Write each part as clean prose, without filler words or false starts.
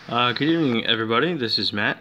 Good evening, everybody. This is Matt,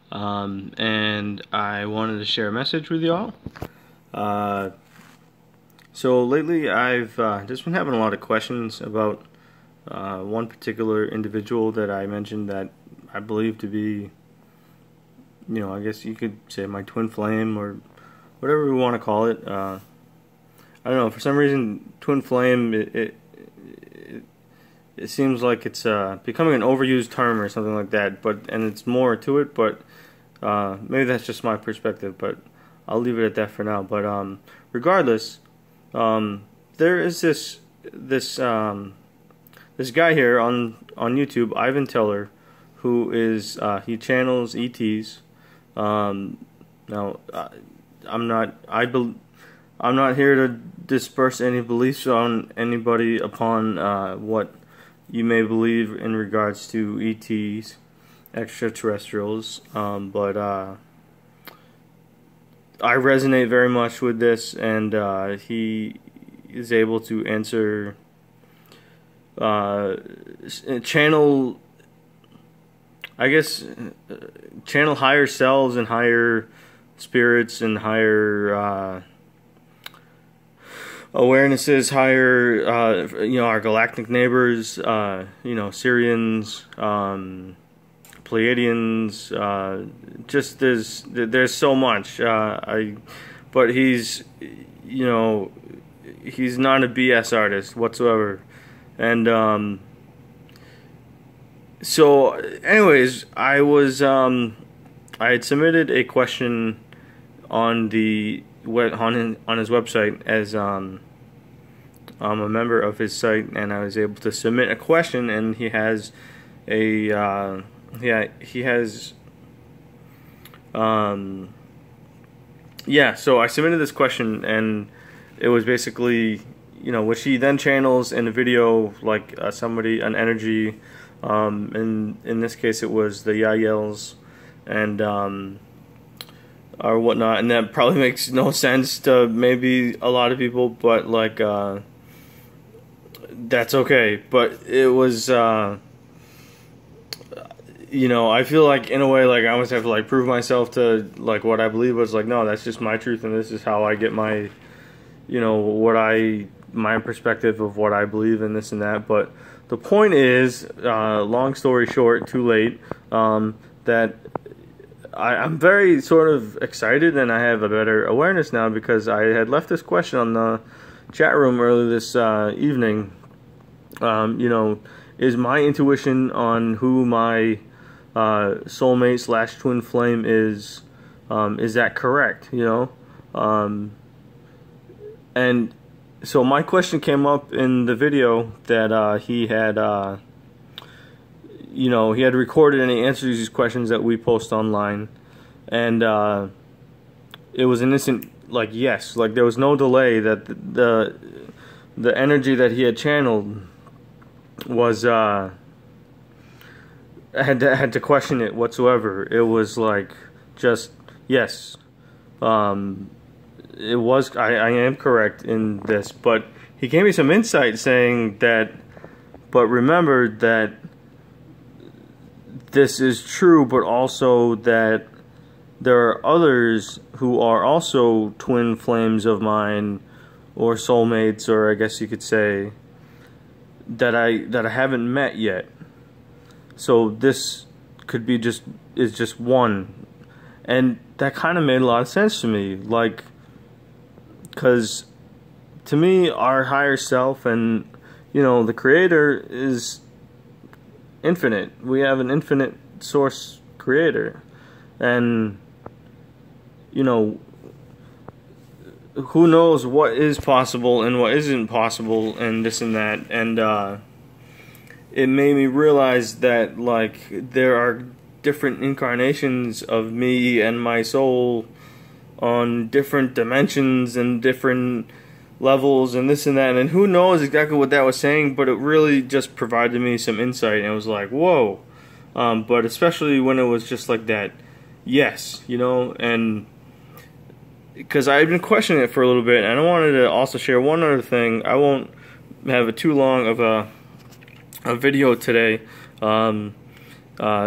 and I wanted to share a message with y'all. So lately, I've just been having a lot of questions about one particular individual that I mentioned that I believe to be, I guess you could say my twin flame or whatever we want to call it. I don't know. For some reason, twin flame it seems like it's becoming an overused term or something like that, and it's more to it, but maybe that's just my perspective, but I'll leave it at that for now. But regardless, there is this guy here on YouTube, Ivan Teller, who is he channels ETs. Now I'm not here to disperse any beliefs on anybody upon what you may believe in regards to ETs, extraterrestrials, but I resonate very much with this, and he is able to answer, channel higher selves and higher spirits and higher awarenesses, higher, our galactic neighbors, Syrians, Pleiadians, just there's so much. But he's not a BS artist whatsoever, and so anyways, I had submitted a question on his website as I'm a member of his site, and I was able to submit a question, and he has a so I submitted this question, and it was basically, which he then channels in a video, like an energy, in this case it was the Yaels, and or whatnot, and that probably makes no sense to maybe a lot of people, but that's okay. But it was I feel like in a way I almost have to prove myself to what I believe was no, that's just my truth, and this is how I get my my perspective of what I believe in, this and that. But the point is, long story short, too late, that I'm very sort of excited, and I have a better awareness now, because I had left this question on the chat room earlier this evening. Is my intuition on who my soulmate / twin flame is that correct? And so my question came up in the video that he had he had recorded, and he answered these questions that we post online, and it was an instant yes, there was no delay, that the energy that he had channeled was had to question it whatsoever. It was just yes, it was, I am correct in this. But he gave me some insight, saying that, but remember that this is true, but also that there are others who are also twin flames of mine, or soulmates, or I guess you could say, that I haven't met yet. So this could be just one, and that kind of made a lot of sense to me, because to me, our higher self and the Creator is infinite. We have an infinite source creator, and who knows what is possible and what isn't possible, and this and that. And it made me realize that there are different incarnations of me and my soul on different dimensions and different levels and this and that, and who knows exactly what that was saying, but it really just provided me some insight, and it was whoa. But especially when it was just that, yes, and because I've been questioning it for a little bit, and I wanted to also share one other thing. I won't have it too long of a video today,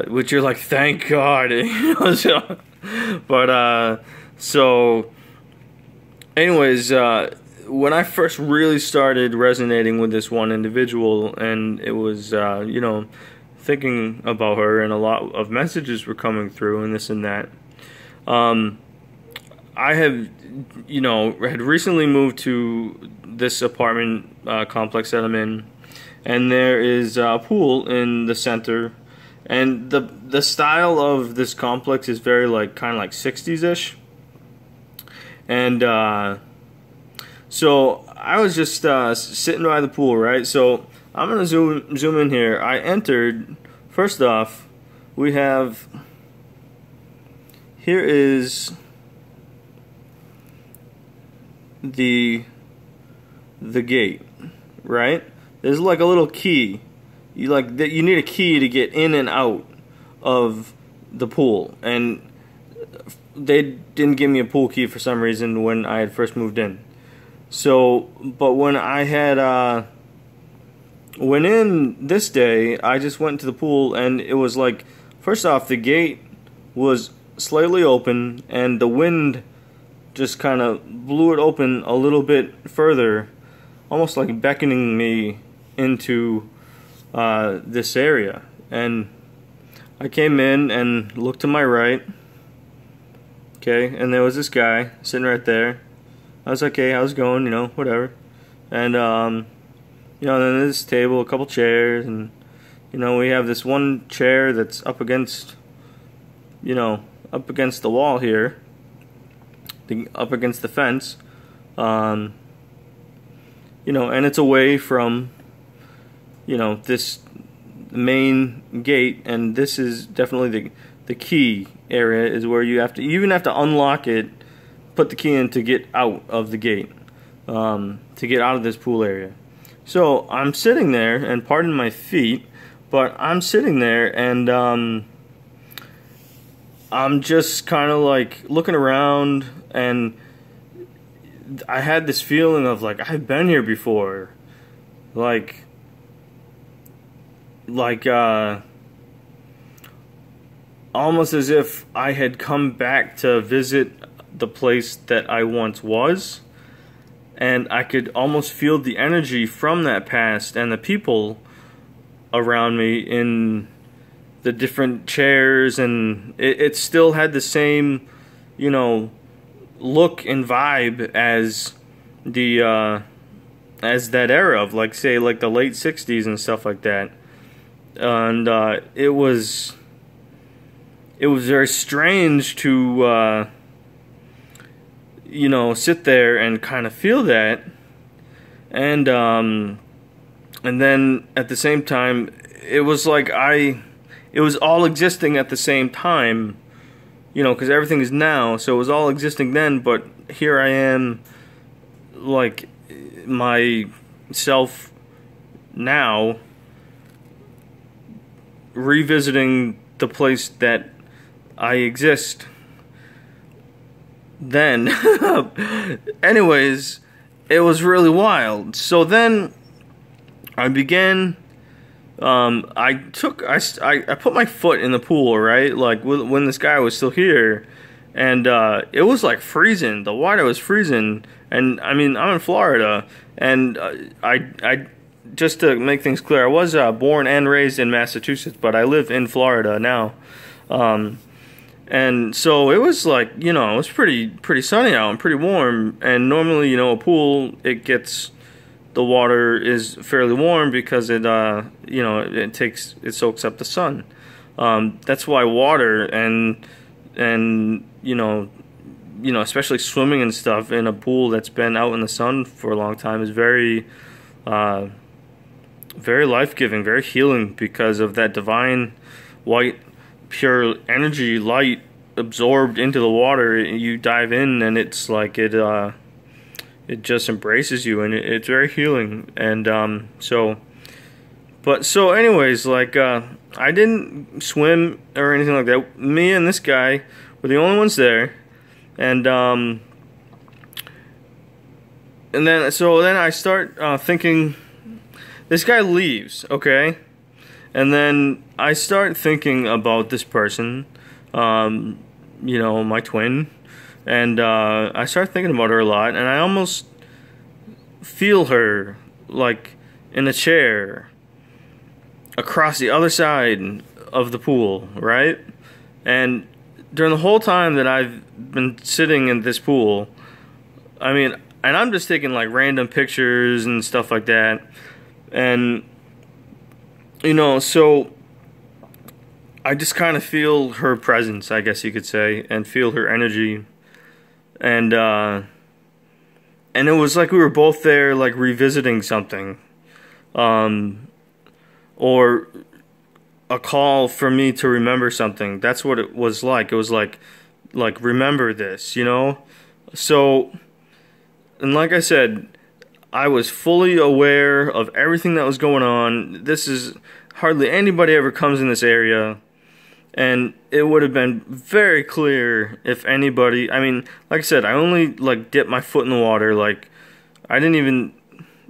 which you're like, thank God. You know, so anyways, when I first really started resonating with this one individual, and it was, you know, thinking about her, and a lot of messages were coming through, and this and that. I have, you know, had recently moved to this apartment complex that I'm in, and there is a pool in the center, and the style of this complex is very like kind of like 60s-ish, and so I was just sitting by the pool, right? So I'm gonna zoom in here. I entered. First off, we have, here is the gate, right? There's like a little key. You need a key to get in and out of the pool, and they didn't give me a pool key for some reason when I had first moved in. So, but when I had went in this day, I just went to the pool, and it was like, first off, the gate was slightly open, and the wind just kind of blew it open a little bit further, almost like beckoning me into this area. And I came in and looked to my right, okay, and there was this guy sitting right there. I was like, hey, how's it going, you know, whatever. And you know, then there's this table, a couple chairs, and you know, we have this one chair that's up against, you know, up against the wall here, up against the fence, you know, and it's away from, you know, this main gate, and this is definitely the key area, is where you even have to unlock it, put the key in to get out of the gate, to get out of this pool area. So I'm sitting there, and pardon my feet, but I'm sitting there, and I'm just kind of like looking around, and I had this feeling of like, I've been here before, like almost as if I had come back to visit the place that I once was, and I could almost feel the energy from that past and the people around me in the different chairs, and it still had the same, you know, look and vibe as the as that era of, like, say, like the late 60s and stuff like that. And it was very strange to you know, sit there and kind of feel that, and then at the same time, it was like it was all existing at the same time, you know, because everything is now, so it was all existing then, but here I am, like, myself now, revisiting the place that I exist then. Anyways, it was really wild. So then I began, I put my foot in the pool, right, like when this guy was still here, and it was like freezing. The water was freezing, and I mean, I'm in Florida, and I just to make things clear, I was born and raised in Massachusetts, but I live in Florida now. And so it was like, you know, it was pretty sunny out and pretty warm. And normally, you know, a pool, the water is fairly warm because it, you know, it soaks up the sun. That's why water and you know, especially swimming and stuff in a pool that's been out in the sun for a long time is very life-giving, very healing, because of that divine white pure energy, light absorbed into the water. You dive in, and it's like it just embraces you, and it's very healing. And so anyways, like I didn't swim or anything like that. Me and this guy were the only ones there, and then I start thinking, this guy leaves, okay? And then I start thinking about this person, you know, my twin, and I start thinking about her a lot, and I almost feel her like in a chair across the other side of the pool, right? And during the whole time that I've been sitting in this pool, I mean, and I'm just taking like random pictures and stuff like that, and you know, so I just kind of feel her presence, I guess you could say, and feel her energy, and it was like we were both there, like revisiting something, or a call for me to remember something. That's what it was like. It was like remember this, you know? So, and like I said, I was fully aware of everything that was going on. This is hardly anybody ever comes in this area, and it would have been very clear if anybody, I mean, like I said, I only like dipped my foot in the water, like I didn't even,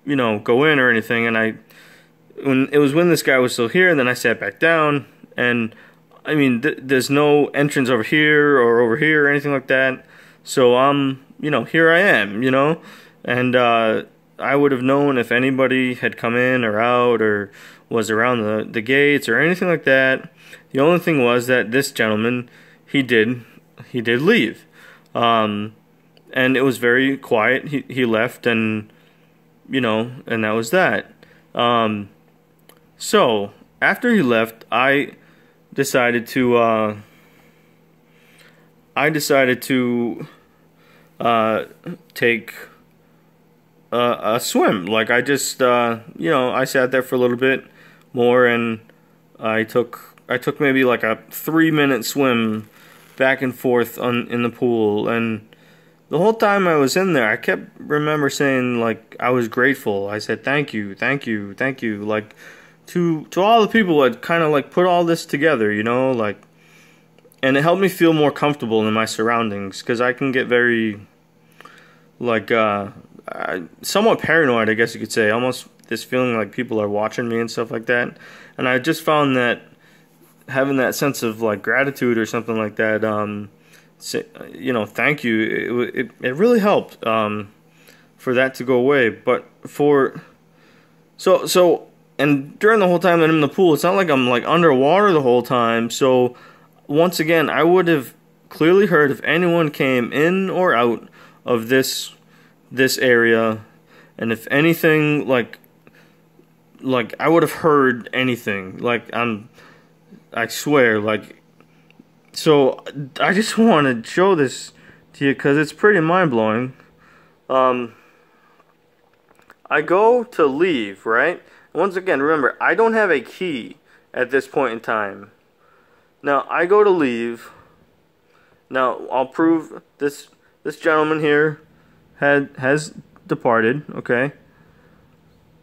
you know, go in or anything, and when this guy was still here, and then I sat back down, and I mean, there's no entrance over here or over here or anything like that, so you know, here I am, you know, and I would have known if anybody had come in or out or was around the gates or anything like that. The only thing was that this gentleman, he did leave, and it was very quiet. He left, and you know, and that was that. So after he left, I decided to take a swim. Like I just you know, I sat there for a little bit more, and I took maybe like a 3-minute swim back and forth in the pool, and the whole time I was in there, I kept remember saying like I was grateful. I said thank you, thank you, thank you, like to all the people that kind of like put all this together, you know, like, and it helped me feel more comfortable in my surroundings, because I can get very like somewhat paranoid, I guess you could say, almost this feeling like people are watching me and stuff like that. And I just found that having that sense of like gratitude or something like that, you know, thank you, it really helped for that to go away. But so and during the whole time that I'm in the pool, it's not like I'm like underwater the whole time. So once again, I would have clearly heard if anyone came in or out of this area, and if anything, like I would have heard anything, like I swear, like, so I just want to show this to you because it's pretty mind-blowing. I go to leave, right? Once again, remember, I don't have a key at this point in time. Now, I go to leave. Now, I'll prove this gentleman here has departed, okay?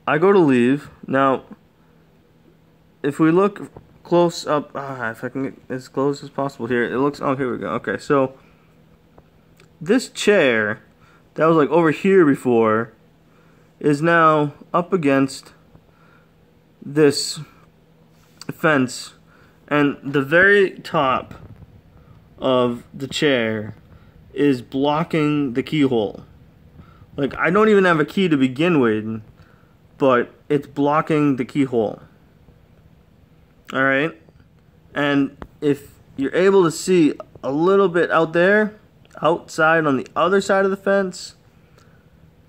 I go to leave. Now, if we look close up, if I can get as close as possible here, it looks, oh, here we go. Okay, so this chair that was like over here before is now up against this fence, and the very top of the chair is blocking the keyhole. Like, I don't even have a key to begin with, but it's blocking the keyhole. Alright? And if you're able to see a little bit out there, outside on the other side of the fence,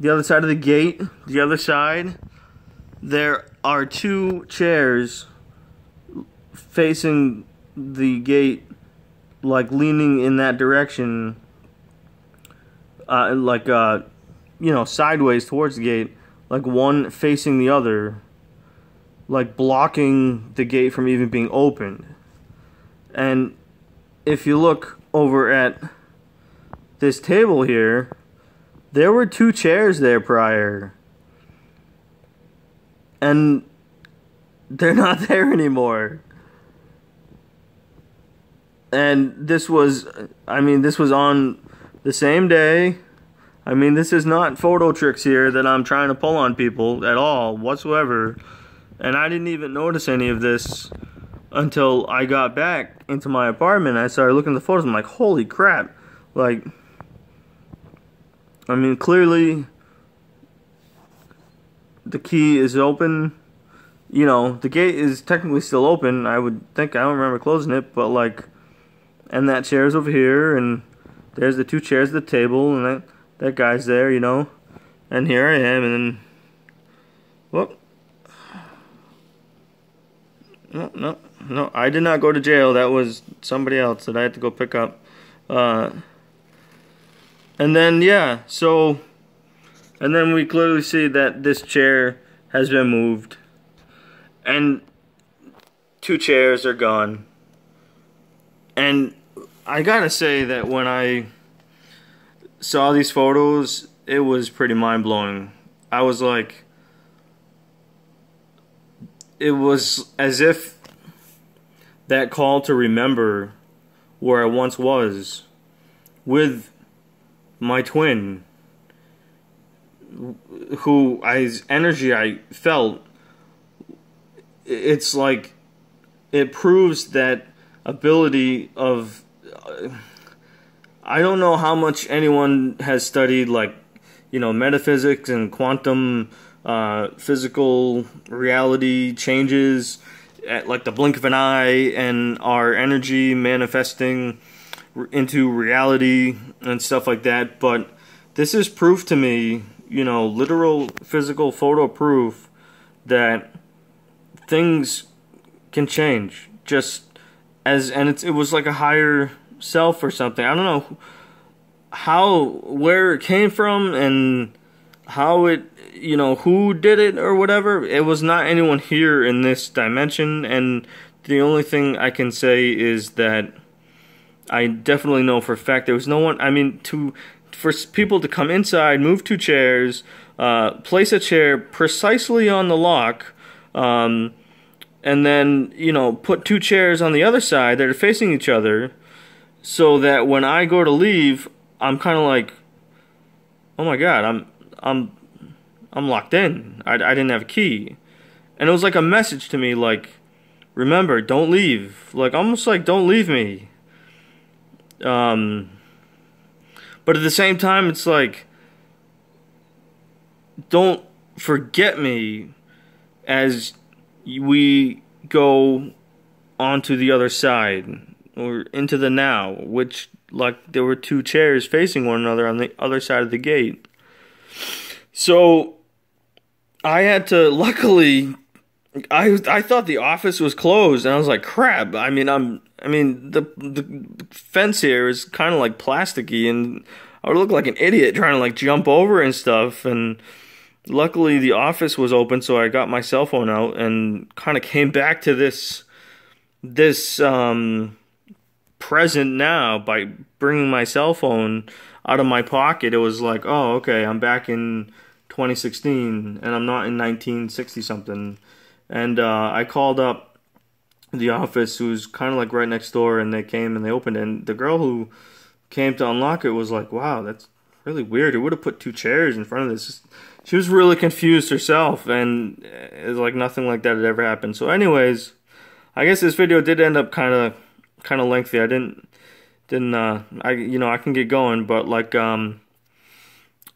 the other side of the gate, the other side, there are 2 chairs facing the gate, like leaning in that direction, you know, sideways towards the gate, like one facing the other, like blocking the gate from even being opened. And if you look over at this table here, there were 2 chairs there prior, and they're not there anymore. And this was, I mean, this was on the same day. I mean, this is not photo tricks here that I'm trying to pull on people at all whatsoever. And I didn't even notice any of this until I got back into my apartment. I started looking at the photos. I'm like, holy crap. Like, I mean, clearly the key is open. You know, the gate is technically still open. I would think, I don't remember closing it, but like, and that chair's over here, and there's the two chairs at the table, and that guy's there, you know. And here I am, and then, whoop. No, I did not go to jail. That was somebody else that I had to go pick up. And then, yeah, so, and then we clearly see that this chair has been moved. And two chairs are gone. And I gotta say that when I saw these photos, it was pretty mind-blowing. I was like, it was as if that call to remember where I once was with my twin, whose energy I felt. It's like it proves that ability of I don't know how much anyone has studied, like, you know, metaphysics and quantum physical reality changes at like the blink of an eye, and our energy manifesting into reality and stuff like that. But this is proof to me, you know, literal physical photo proof that things can change just as, and it was like a higher self or something. I don't know where it came from and how it, you know, who did it or whatever. It was not anyone here in this dimension, and the only thing I can say is that I definitely know for a fact there was no one. I mean, for people to come inside, move two chairs, place a chair precisely on the lock, and then, you know, put two chairs on the other side that are facing each other, so that when I go to leave, I'm kind of like, oh my god, I'm locked in. I didn't have a key. And it was like a message to me, like, remember, don't leave. Like, almost like, don't leave me. But at the same time, it's like, don't forget me as we go onto the other side, or into the now, which, like, there were two chairs facing one another on the other side of the gate. So I had to, luckily, I thought the office was closed, and I was like, crap. I mean, the fence here is kind of like plasticky, and I would look like an idiot trying to like jump over and stuff. And luckily the office was open, so I got my cell phone out and kind of came back to this present now by bringing my cell phone out of my pocket. It was like, oh, okay, I'm back in 2016 and I'm not in 1960 something. And I called up the office, who's kind of like right next door, and they came and they opened it. And the girl who came to unlock it was like, wow, that's really weird. It would have put two chairs in front of this. She was really confused herself, and it's like nothing like that had ever happened. So anyways, I guess this video did end up kind of lengthy. I didn't I can get going, but like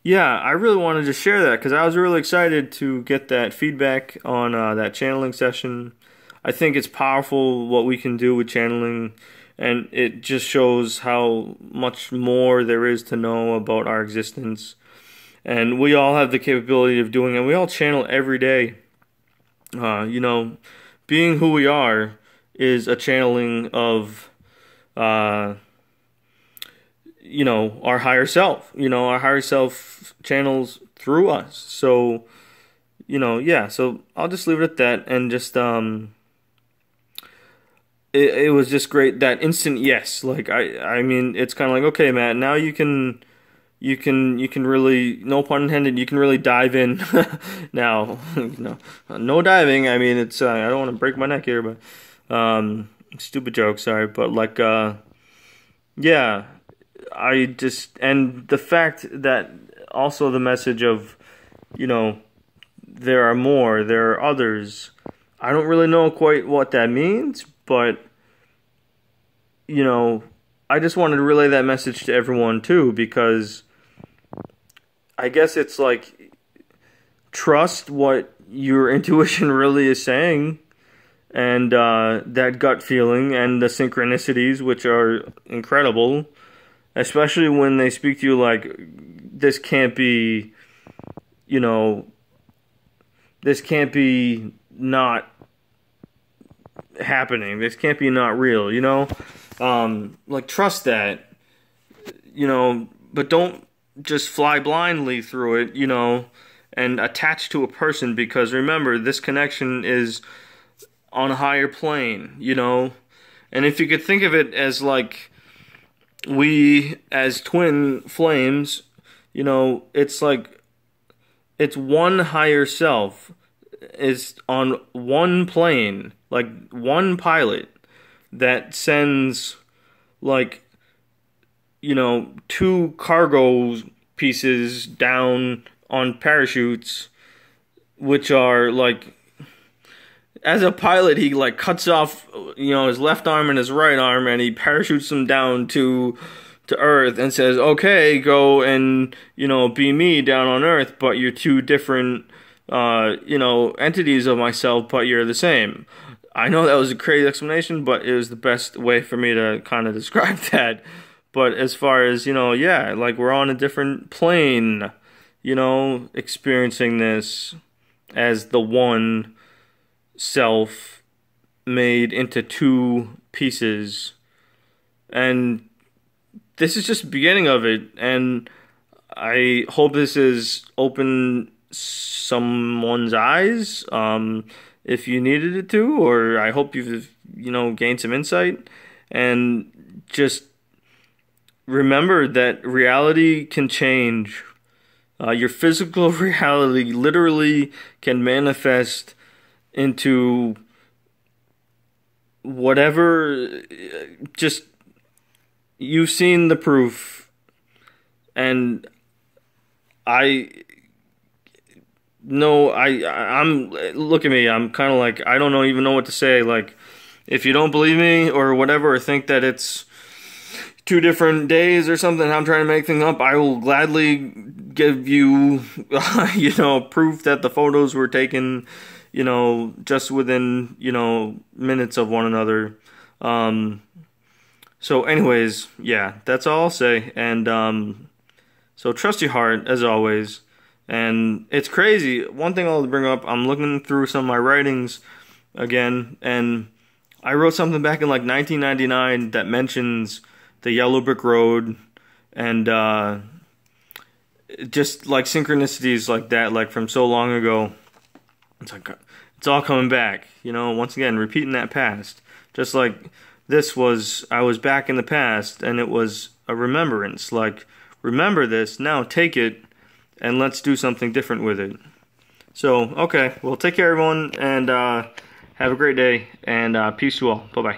yeah, I really wanted to share that because I was really excited to get that feedback on that channeling session. I think it's powerful what we can do with channeling, and it just shows how much more there is to know about our existence. And we all have the capability of doing it. We all channel every day. You know, being who we are is a channeling of you know, our higher self. You know, our higher self channels through us. So, you know, yeah, so I'll just leave it at that, and just it was just great, that instant yes. Like I mean, it's kind of like, okay, Matt, now you can really, no pun intended, you can really dive in now. You know, no diving. I mean, it's I don't want to break my neck here, but stupid joke, sorry, but like yeah, I just, and the fact that also the message of, you know, there are more, there are others, I don't really know quite what that means, but, you know, I just wanted to relay that message to everyone too, because I guess it's like, trust what your intuition really is saying, and that gut feeling and the synchronicities, which are incredible, especially when they speak to you like, this can't be, you know, this can't be not happening. This can't be not real, you know? Like, trust that, you know, but don't just fly blindly through it, you know, and attach to a person, because remember, this connection is on a higher plane, you know? And if you could think of it as like, we as twin flames, you know, it's like, it's one higher self is on one plane, like one pilot that sends, like, you know, 2 cargo pieces down on parachutes, which are like, as a pilot, he like cuts off, you know, his left arm and his right arm, and he parachutes them down to Earth and says, okay, go and, you know, be me down on Earth, but you're 2 different, you know, entities of myself, but you're the same. I know that was a crazy explanation, but it was the best way for me to kind of describe that. But as far as, you know, yeah, like, we're on a different plane, you know, experiencing this as the one self made into 2 pieces. And this is just the beginning of it, and I hope this is open someone's eyes, if you needed it to, or I hope you've, you know, gained some insight. And just remember that reality can change. Your physical reality literally can manifest into whatever. Just, you've seen the proof, and I'm look at me, I'm kind of like, I don't even know what to say. Like, if you don't believe me or whatever, or think that it's 2 different days or something, I'm trying to make things up, I will gladly give you, you know, proof that the photos were taken, you know, just within, you know, minutes of one another. So anyways, yeah, that's all I'll say. And so trust your heart, as always. And it's crazy. One thing I'll bring up, I'm looking through some of my writings again, and I wrote something back in like 1999 that mentions the yellow brick road, and just like synchronicities like that, like from so long ago. It's like, it's all coming back, you know, once again, repeating that past. Just like this was, I was back in the past, and it was a remembrance. Like, remember this, now take it, and let's do something different with it. So, okay, well, take care, everyone, and have a great day, and peace to all. Bye-bye.